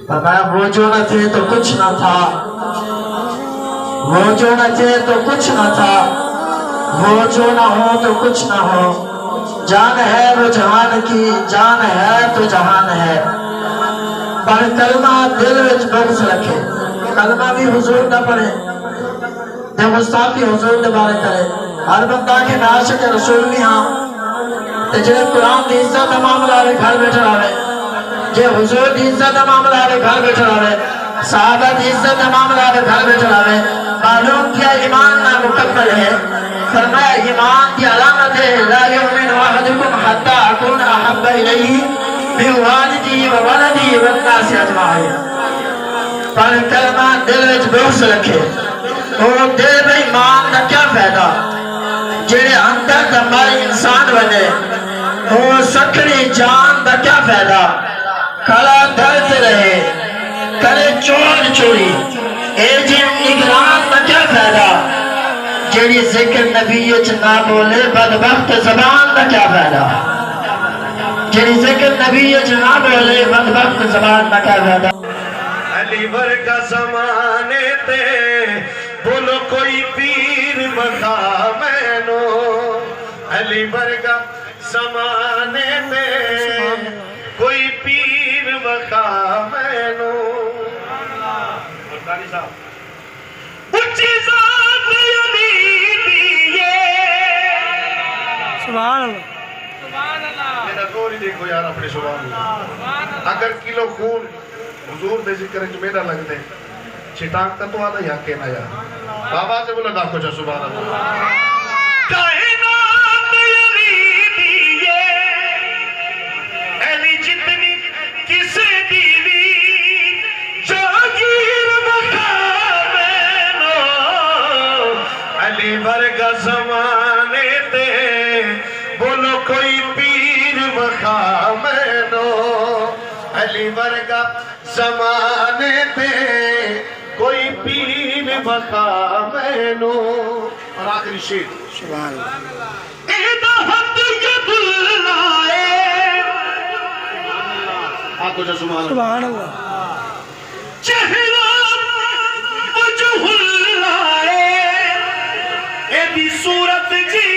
فرمایا وہ جو نہ تھے تو کچھ نہ تھا، وہ جو نہ تھے تو کچھ نہ تھا، وہ جو نہ ہو تو کچھ نہ ہو، جان ہے وہ جہان کی، جان ہے تو جہان ہے۔ پر کلمہ دل وچ بغض رکھے، کلمہ بھی حضور نہ پڑھے، تے گستاخی حضور دے بارے کرے۔ ہر بندہ کے عاشق رسول بھی ہاں، تے جڑے قرآن دی عزت دا معاملہ آوے گھر بیٹھا آوے، جے حضور دی عزت دا معاملہ آوے گھر بیٹھا آوے، صحابہ دی عزت دا معاملہ آوے گھر بیٹھا آوے، معلوم کیا ایمان نہ مکمل ہے۔ فرمایا ایمان کی علامت ہے لا یؤمن احدکم حتی اکون احب الیہ من والدہ و ولدہ والناس اجمعین۔ پر کلمہ دل وچ بغض رکھے، اور دل میں ایمان دا کیا فائدہ؟ جڑے اندر دا مر انسان بنے، اور سکھڑی جان دا کیا فائدہ؟ کھڑا دھرتے رہے، کرے چور چوری، اے جن نگران دا کیا فائدہ؟ جڑی ذکر نبی اچ نہ بولے بدبخت زبان دا کیا فائدہ؟ جڑی ذکر نبی اچ نہ بولے بدبخت زبان دا کیا فائدہ؟ علی ورگا زمانے تے بولو کوئی پیر بتا مینو، علی ورگا زمانے تے کوئی پیر بتا مینو۔ اچھی ذات علی دیئے، سبحان اللہ، میرا زور ہی دیکھو یار اپنے سبحان اللہ۔ اگر کلو خون حضور دے ذکر جو میرا لگ دے چھٹانک تو آدھا یا کہنا یار بابا سے بولا داکھو چا سبحان اللہ۔ کائنات علی دیئے، علی جتنی کسے دیوی جاگیر مقامینو، علی ورگا زمانے تے بولو کوئی پیر مقامینو، علی ورگا زمانے تے کوئی پیر مقامینو۔ اور آخری شیر سبحان اللہ، ایدہ حد ید اللہ ہے، آکو جا سبحان اللہ، سبحان اللہ، چہرہ وجہ اللہ ہے، ایدی صورت جی